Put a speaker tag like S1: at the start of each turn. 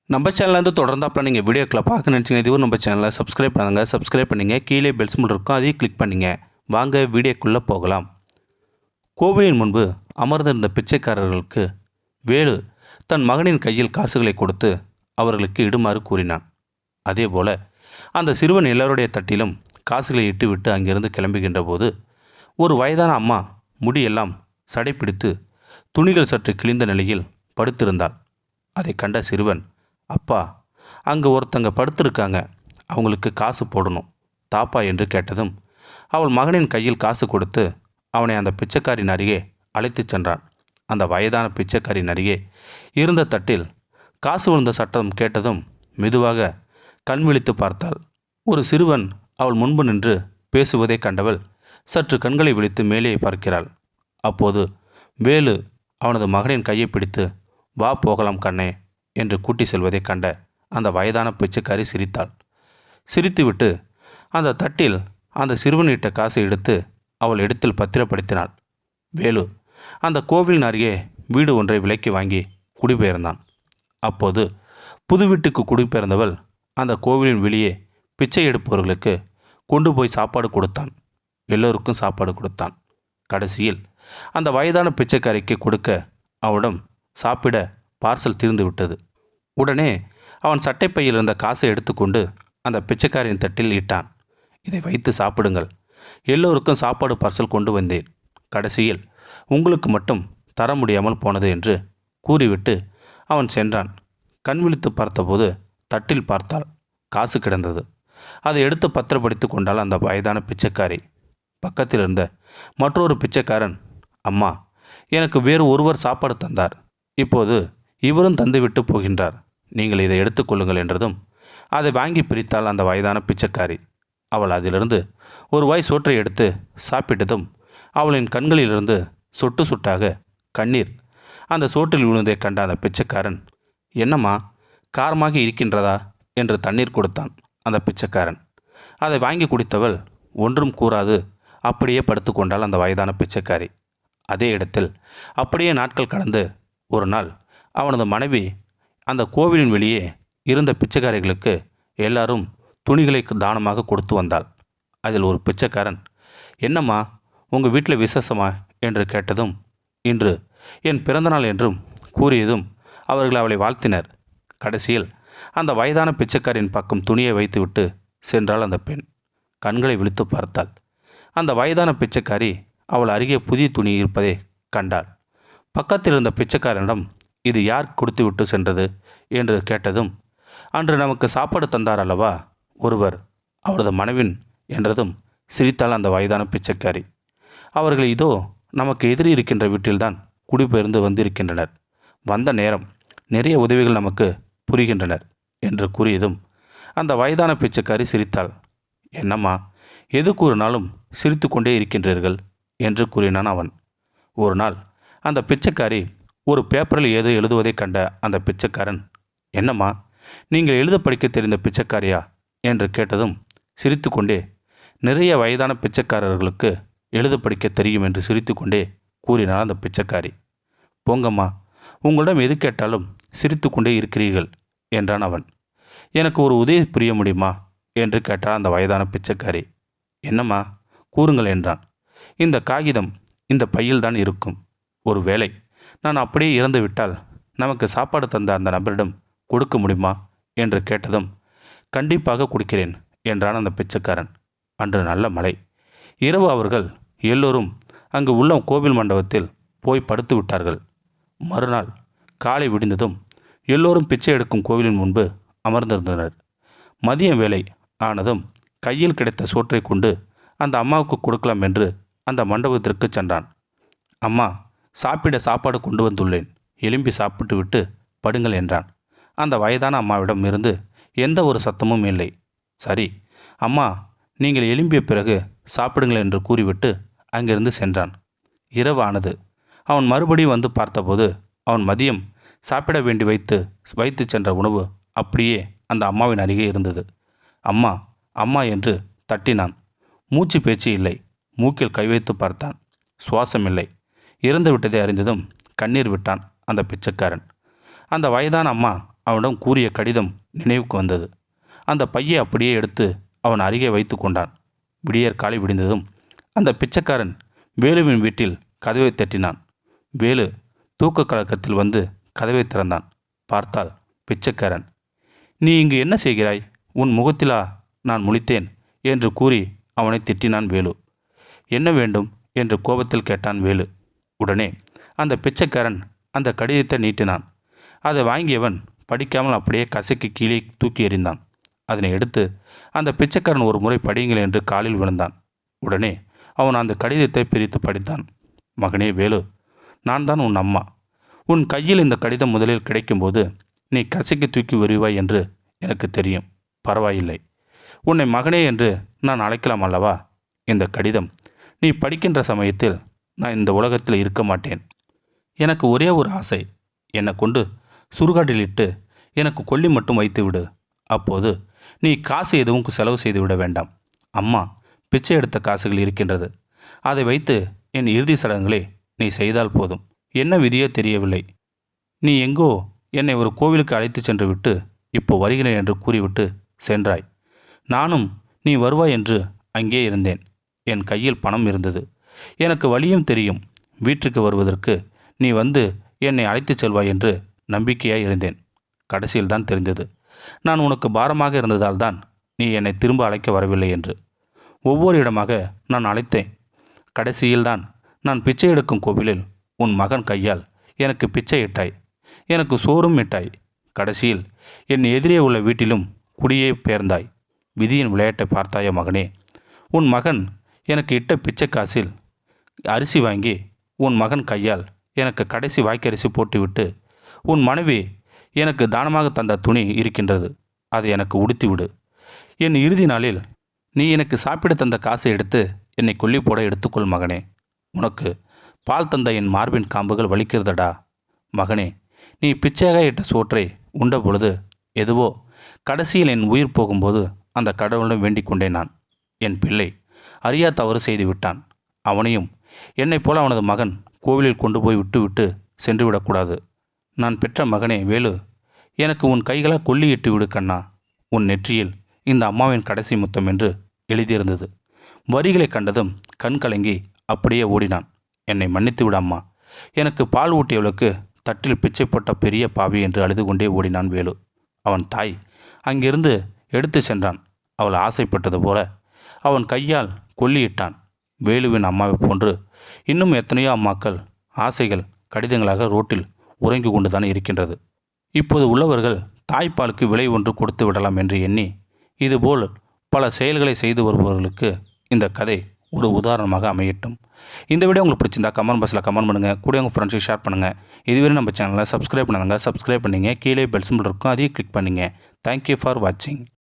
S1: நம்ம சேனல்லேருந்து தொடர்ந்தாப்பில் நீங்கள் வீடியோக்களை பார்க்க நினச்சிங்க இதுவும் நம்ம சேனலை சப்ஸ்கிரைப் பண்ணுங்கள். சப்ஸ்கிரைப் பண்ணிங்க, கீழே பெல் சிம்பல் இருக்கும், அதையும் கிளிக் பண்ணிங்க. வாங்க வீடியோக்குள்ளே போகலாம். கோவிலின் முன்பு அமர்ந்திருந்த பிச்சைக்காரர்களுக்கு வேலு தன் மகனின் கையில் காசுகளை கொடுத்து அவர்களுக்கு இடுமாறு கூறினான். அதேபோல அந்த சிறுவன் எல்லோருடைய தட்டிலும் காசுகளை இட்டுவிட்டு அங்கிருந்து கிளம்புகின்ற போது ஒரு வயதான அம்மா முடியெல்லாம் சடைப்பிடித்து துணிகள் சற்று கிழிந்த நிலையில் படுத்திருந்தாள். அதை கண்ட சிறுவன், அப்பா, அங்கே ஒருத்தங்க படுத்திருக்காங்க, அவங்களுக்கு காசு போடணும் தாப்பா என்று கேட்டதும் அவள் மகனின் கையில் காசு கொடுத்து அவனை அந்த பிச்சைக்காரின் அருகே அழைத்துச் சென்றான். அந்த வயதான பிச்சைக்காரின் அருகே இருந்த தட்டில் காசு விழுந்த சத்தம் கேட்டதும் மெதுவாக கண் விழித்து பார்த்தாள். ஒரு சிறுவன் அவள் முன்பு நின்று பேசுவதை கண்டவள் சற்று கண்களை விழித்து மேலே பார்க்கிறாள். அப்போது வேலு அவனது மகனின் கையை பிடித்து, வா போகலாம் கண்ணே என்று கூட்டி செல்வதை கண்ட அந்த வயதான பிச்சைக்காரி சிரித்தாள். சிரித்துவிட்டு அந்த தட்டில் அந்த சிறுவனிட்ட காசை எடுத்து அவள் இடத்தில் பத்திரப்படுத்தினாள். வேலு அந்த கோவிலின் அருகே வீடு ஒன்றை விலைக்கு வாங்கி குடிபெயர்ந்தான். அப்போது புது வீட்டுக்கு குடிபெயர்ந்தவள் அந்த கோவிலின் வெளியே பிச்சை எடுப்பவர்களுக்கு கொண்டு போய் சாப்பாடு கொடுத்தான். எல்லோருக்கும் சாப்பாடு கொடுத்தான். கடைசியில் அந்த வயதான பிச்சைக்காரிக்கு கொடுக்க அவனிடம் சாப்பிட பார்சல் தீர்ந்து விட்டது. உடனே அவன் சட்டைப்பையில் இருந்த காசை எடுத்துக்கொண்டு அந்த பிச்சைக்காரின் தட்டில் இட்டான். இதை வைத்து சாப்பிடுங்கள், எல்லோருக்கும் சாப்பாடு பார்சல் கொண்டு வந்தேன், கடைசியில் உங்களுக்கு மட்டும் தர முடியாமல் போனது என்று கூறிவிட்டு அவன் சென்றான். கண் விழித்து பார்த்தபோது தட்டில் பார்த்தால் காசு கிடந்தது. அதை எடுத்து பத்திரப்படுத்தி கொண்டாள் அந்த வயதான பிச்சைக்காரி. பக்கத்தில் இருந்த மற்றொரு பிச்சைக்காரன், அம்மா, எனக்கு வேறு ஒருவர் சாப்பாடு தந்தார், இப்போது இவரும் தந்துவிட்டு போகின்றார், நீங்கள் இதை எடுத்துக்கொள்ளுங்கள் என்றதும் அதை வாங்கி பிரித்தாள் அந்த வயதான பிச்சைக்காரி. அவள் அதிலிருந்து ஒரு வாய் சோற்றை எடுத்து சாப்பிட்டதும் அவளின் கண்களிலிருந்து சொட்டு சொட்டாக கண்ணீர் அந்த சோற்றில் விழுந்ததை கண்ட அந்த பிச்சைக்காரன், என்னம்மா, காரமாக இருக்கின்றதா என்று தண்ணீர் கொடுத்தான் அந்த பிச்சைக்காரன். அதை வாங்கி குடித்தவள் ஒன்றும் கூறாது அப்படியே படுத்து கொண்டாள் அந்த வயதான பிச்சைக்காரி. அதே இடத்தில் அப்படியே நாட்கள் கடந்து ஒரு நாள் அவனது மனைவி அந்த கோவிலின் வெளியே இருந்த பிச்சைக்காரிகளுக்கு எல்லாரும் துணிகளை தானமாக கொடுத்து வந்தாள். அதில் ஒரு பிச்சைக்காரன், என்னம்மா, உங்கள் வீட்டில் விசேஷமா என்று கேட்டதும், இன்று என் பிறந்தநாள் என்றும் கூறியதும் அவர்கள் அவளை வாழ்த்தினர். கடைசியில் அந்த வயதான பிச்சைக்காரின் பக்கம் துணியை வைத்துவிட்டு சென்றாள் அந்த பெண். கண்களை விழித்து பார்த்தாள். அந்த வயதான பிச்சைக்காரி அவள் அருகே புதிய துணி இருப்பதை கண்டாள். பக்கத்தில் இருந்த பிச்சைக்காரனிடம், இது யார் கொடுத்துவிட்டு சென்றது என்று கேட்டதும், அன்று நமக்கு சாப்பாடு தந்தார் அல்லவா ஒருவர், அவரது மனைவின் என்றதும் சிரித்தாள் அந்த வயதான பிச்சைக்காரி. அவர்கள் இதோ நமக்கு எதிரி இருக்கின்ற வீட்டில்தான் குடிபெயர்ந்து வந்திருக்கின்றனர், வந்த நேரம் நிறைய உதவிகள் நமக்கு புரிகின்றனர் என்று கூறியதும் அந்த வயதான பிச்சைக்காரி சிரித்தாள். என்னம்மா, எது கூறினாலும் சிரித்து கொண்டே இருக்கின்றீர்கள் என்று கூறினான் அவன். ஒரு நாள் அந்த பிச்சைக்காரி ஒரு பேப்பரில் ஏதோ எழுதுவதை கண்ட அந்த பிச்சைக்காரன், என்னம்மா, நீங்கள் எழுத படிக்க தெரிந்த பிச்சைக்காரியா என்று கேட்டதும் சிரித்து கொண்டே, நிறைய வயதான பிச்சைக்காரர்களுக்கு எழுத படிக்க தெரியும் என்று சிரித்து கொண்டே கூறினாள் அந்த பிச்சைக்காரி. போங்கம்மா, உங்களிடம் எது கேட்டாலும் சிரித்து கொண்டே இருக்கிறீர்கள் என்றான் அவன். எனக்கு ஒரு உதவி புரிய முடியுமா என்று கேட்டாள் அந்த வயதான பிச்சைக்காரி. என்னம்மா, கூறுங்கள் என்றான். இந்த காகிதம் இந்த பையில்தான் இருக்கும், ஒரு வேளை நான் அப்படியே இறந்து விட்டால் நமக்கு சாப்பாடு தந்த அந்த நபரிடம் கொடுக்க முடியுமா என்று கேட்டதும், கண்டிப்பாக கொடுக்கிறேன் என்றான் அந்த பிச்சைக்காரன். அன்று நல்ல மழை. இரவு அவர்கள் எல்லோரும் அங்கு உள்ள கோவில் மண்டபத்தில் போய் படுத்து விட்டார்கள். மறுநாள் காலை விடிந்ததும் எல்லோரும் பிச்சை எடுக்கும் கோவிலின் முன்பு அமர்ந்திருந்தனர். மதியம் வேலை ஆனதும் கையில் கிடைத்த சோற்றை கொண்டு அந்த அம்மாவுக்கு கொடுக்கலாம் என்று அந்த மண்டபத்திற்கு சென்றான். அம்மா, சாப்பிட சாப்பாடு கொண்டு வந்துள்ளேன், எலும்பி சாப்பிட்டு விட்டு படுங்கள் என்றான். அந்த வயதான அம்மாவிடம் இருந்து எந்த ஒரு சத்தமும் இல்லை. சரி அம்மா, நீங்கள் எழும்பிய பிறகு சாப்பிடுங்கள் என்று கூறிவிட்டு அங்கிருந்து சென்றான். இரவு ஆனது. அவன் மறுபடியும் வந்து பார்த்தபோது அவன் மதியம் சாப்பிட வேண்டி வைத்து சென்ற உணவு அப்படியே அந்த அம்மாவின் அருகே இருந்தது. அம்மா, அம்மா என்று தட்டினான். மூச்சு பேச்சு இல்லை. மூக்கில் கை வைத்து பார்த்தான். சுவாசம் இல்லை. இறந்து விட்டதை அறிந்ததும் கண்ணீர் விட்டான் அந்த பிச்சைக்காரன். அந்த வயதான அம்மா அவனிடம் கூறிய கடிதம் நினைவுக்கு வந்தது. அந்த பையை அப்படியே எடுத்து அவன் அருகே வைத்து கொண்டான். விடியற் காலை விடிந்ததும் அந்த பிச்சைக்காரன் வேலுவின் வீட்டில் கதவை தட்டினான். வேலு தூக்க கலக்கத்தில் வந்து கதவை திறந்தான். பார்த்தால் பிச்சைக்காரன். நீ இங்கு என்ன செய்கிறாய்? உன் முகத்திலா நான் முழித்தேன் என்று கூறி அவனை திட்டினான் வேலு. என்ன வேண்டும் என்று கோபத்தில் கேட்டான் வேலு. உடனே அந்த பிச்சைக்காரன் அந்த கடிதத்தை நீட்டினான். அதை வாங்கியவன் படிக்காமல் அப்படியே கசைக்கு கீழே தூக்கி எறிந்தான். அதனை எடுத்து அந்த பிச்சைக்காரன் ஒரு முறை படியுங்கள் என்று காலில் விழுந்தான். உடனே அவன் அந்த கடிதத்தை பிரித்து படித்தான். மகனே வேலு, நான் தான் உன் அம்மா. உன் கையில் இந்த கடிதம் முதலில் கிடைக்கும்போது நீ கசைக்கு தூக்கி எறிவாய் என்று எனக்கு தெரியும். பரவாயில்லை, உன்னை மகனே என்று நான் அழைக்கலாம் அல்லவா? இந்த கடிதம் நீ படிக்கின்ற சமயத்தில் நான் இந்த உலகத்தில் இருக்க மாட்டேன். எனக்கு ஒரே ஒரு ஆசை, என்னை கொண்டு சுடுகாட்டில் இட்டு எனக்கு கொல்லி மட்டும் வைத்து விடு. அப்போது நீ காசு எதுவும் செலவு செய்து விட வேண்டாம். அம்மா பிச்சை எடுத்த காசுகள் இருக்கின்றது. அதை வைத்து என் இறுதி சடங்குகளை நீ செய்தால் போதும். என்ன விதியோ தெரியவில்லை. நீ எங்கோ என்னை ஒரு கோவிலுக்கு அழைத்து சென்று விட்டு இப்போ வருகிறேன் என்று கூறிவிட்டு சென்றாய். நானும் நீ வருவாய் என்று அங்கே இருந்தேன். என் கையில் பணம் இருந்தது. எனக்கு வழியும் தெரியும். வீட்டுக்கு வருவதற்கு நீ வந்து என்னை அழைத்துச் செல்வாய் என்று நம்பிக்கையாய் இருந்தேன். கடைசியில் தான் தெரிந்தது நான் உனக்கு பாரமாக இருந்ததால் தான் நீ என்னை திரும்ப அழைக்க வரவில்லை என்று. ஒவ்வொரு இடமாக நான் அழைத்தேன். கடைசியில்தான் நான் பிச்சை எடுக்கும் கோவிலில் உன் மகன் கையால் எனக்கு பிச்சை இட்டாய். எனக்கு சோறும் இட்டாய். கடைசியில் என் எதிரே உள்ள வீட்டிலும் குடியே பெயர்ந்தாய். விதியின் விளையாட்டை பார்த்தாய மகனே. உன் மகன் எனக்கு இட்ட பிச்சை காசில் அரிசி வாங்கி உன் மகன் கையால் எனக்கு கடைசி வாய்க்கரிசி போட்டுவிட்டு உன் மனைவி எனக்கு தானமாக தந்த துணி இருக்கின்றது, அதை எனக்கு உடுத்திவிடு. என் இறுதி நாளில் நீ எனக்கு சாப்பிட தந்த காசை எடுத்து என்னை கொல்லி போட எடுத்துக்கொள் மகனே. உனக்கு பால் தந்த என் மார்பின் காம்புகள் வலிக்கிறதடா மகனே. நீ பிச்சையாக இட்ட சோற்றை உண்ட பொழுது எதுவோ கடைசியில் என் உயிர் போகும்போது அந்த கடவுளிடம் வேண்டிக் கொண்டேன். நான் என் பிள்ளை அறியா தவறு செய்து விட்டான். அவனையும் என்னைப் போல அவனது மகன் கோவிலில் கொண்டு போய் விட்டு சென்று விடக்கூடாது. நான் பெற்ற மகனே வேலு, எனக்கு உன் கைகளால் கொல்லியிட்டு விடு கண்ணா. உன் நெற்றியில் இந்த அம்மாவின் கடைசி முத்தம் என்று எழுதியிருந்தது. வரிகளை கண்டதும் கண் கலங்கி அப்படியே ஓடினான். என்னை மன்னித்து விட அம்மா. எனக்கு பால் ஊட்டியவளுக்கு தட்டில் பிச்சை போட்ட பெரிய பாவி என்று அழுது கொண்டே ஓடினான் வேலு. அவன் தாய் அங்கிருந்து எடுத்து சென்றான். அவள் ஆசைப்பட்டது போல அவன் கையால் கொல்லியிட்டான். வேலுவின் அம்மாவை போன்று இன்னும் எத்தனையோ அம்மாக்கள் ஆசைகள் கடிதங்களாக ரோட்டில் உறங்கி கொண்டுதான் இருக்கின்றது. இப்போது உள்ளவர்கள் தாய்ப்பாலுக்கு விலை ஒன்று கொடுத்து விடலாம் என்று எண்ணி இதுபோல் பல செயல்களை செய்து வருபவர்களுக்கு இந்த கதை ஒரு உதாரணமாக அமையட்டும். இந்த வீடியோ உங்களுக்கு பிடிச்சிருந்தா கமெண்ட் பாக்ஸில் கமெண்ட் பண்ணுங்கள். கூட உங்கள் ஃப்ரெண்ட்ஸுக்கு ஷேர் பண்ணுங்கள். இதுவரை நம்ம சேனலை சப்ஸ்கிரைப் பண்ணுங்க. சப்ஸ்கிரைப் பண்ணிங்க. கீழே பெல் சிம்பல் இருக்கும், அதையும் கிளிக் பண்ணிங்க. தேங்க்யூ ஃபார் வாட்சிங்.